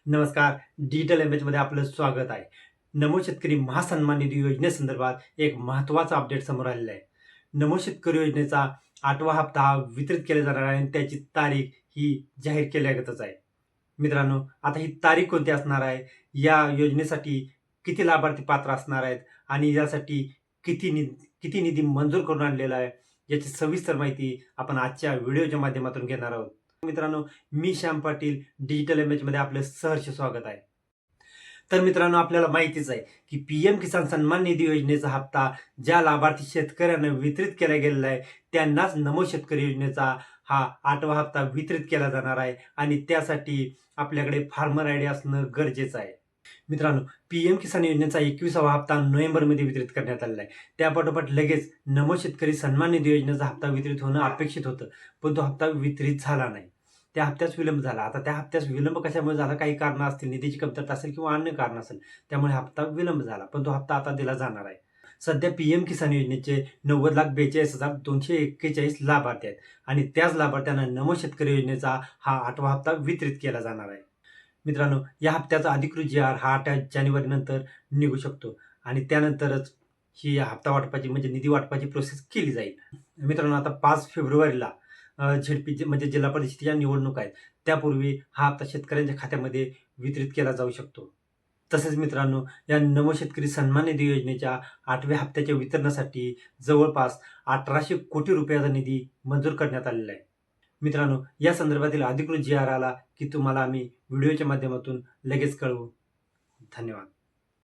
नमस्कार. डिजिटल एमएचमध्ये आपलं स्वागत आहे. नमो शेतकरी महासन्मान निधी योजनेसंदर्भात एक महत्त्वाचा अपडेट समोर आलेला आहे. नमो शेतकरी योजनेचा 8वा हप्ता हा वितरित केला जाणार आहे आणि त्याची तारीख ही जाहीर केल्यागतच आहे. मित्रांनो, आता ही तारीख कोणती असणार आहे? या योजनेसाठी किती लाभार्थी पात्र असणार आहेत आणि यासाठी किती निधी मंजूर करून आणलेला आहे? याची सविस्तर माहिती आपण आजच्या व्हिडिओच्या माध्यमातून घेणार आहोत. मित्रांनो, मी श्याम पाटील डिजिटल एमएचमध्ये आपलं सहर्ष स्वागत आहे. तर मित्रांनो, आपल्याला माहितीच आहे की पीएम किसान सन्मान निधी योजनेचा हप्ता ज्या लाभार्थी शेतकऱ्यांना वितरित केला गेलेला आहे त्यांनाच नमो शेतकरी योजनेचा हा 8वा हप्ता वितरित केला जाणार आहे आणि त्यासाठी आपल्याकडे फार्मर आयडी असणं गरजेचं आहे. मित्रांनो, पीएम किसान योजनेचा 21वा हप्ता नोव्हेंबरमध्ये वितरित करण्यात आलेला आहे. त्यापाठोपाठ लगेच नमो शेतकरी सन्मान निधी योजनेचा हप्ता वितरित होणं अपेक्षित होतं, पण तो हप्ता वितरित झाला नाही. त्या हप्त्यास विलंब झाला. आता त्या हप्त्यास विलंब कशामुळे झाला? काही कारणं असतील, निधीची कमतरता असेल किंवा अन्य कारण असेल. त्यामुळे हप्ता विलंब झाला, पण तो हप्ता आता दिला जाणार आहे. सध्या पीएम किसान योजनेचे 90,42,241 लाभार्थी आहेत आणि त्याच लाभार्थ्यांना नमो शेतकरी योजनेचा हा 8वा हप्ता वितरित केला जाणार आहे. मित्रांनो, या हप्त्याचा अधिकृत जी-आर हा 8 जानेवारी नंतर निघू शकतो आणि त्यानंतरच ही हप्ता वाटपाची म्हणजे निधी वाटपाची प्रोसेस केली जाईल. मित्रांनो, आता 5 फेब्रुवारीला झेडपी म्हणजे जिल्हा परिषदेच्या निवडणूक आहेत. त्यापूर्वी हा हप्ता शेतकऱ्यांच्या खात्यामध्ये वितरित केला जाऊ शकतो. तसेच मित्रांनो, या नमो शेतकरी सन्मान निधी योजनेच्या 8व्या हप्त्याच्या वितरणासाठी जवळपास 1800 कोटी रुपयाचा निधी मंजूर करण्यात आलेला आहे. मित्रांनो, या संदर्भातील अधिकृत जी-आर आला की तुम्हाला आम्ही व्हिडिओच्या माध्यमातून लगेच कळवू. धन्यवाद.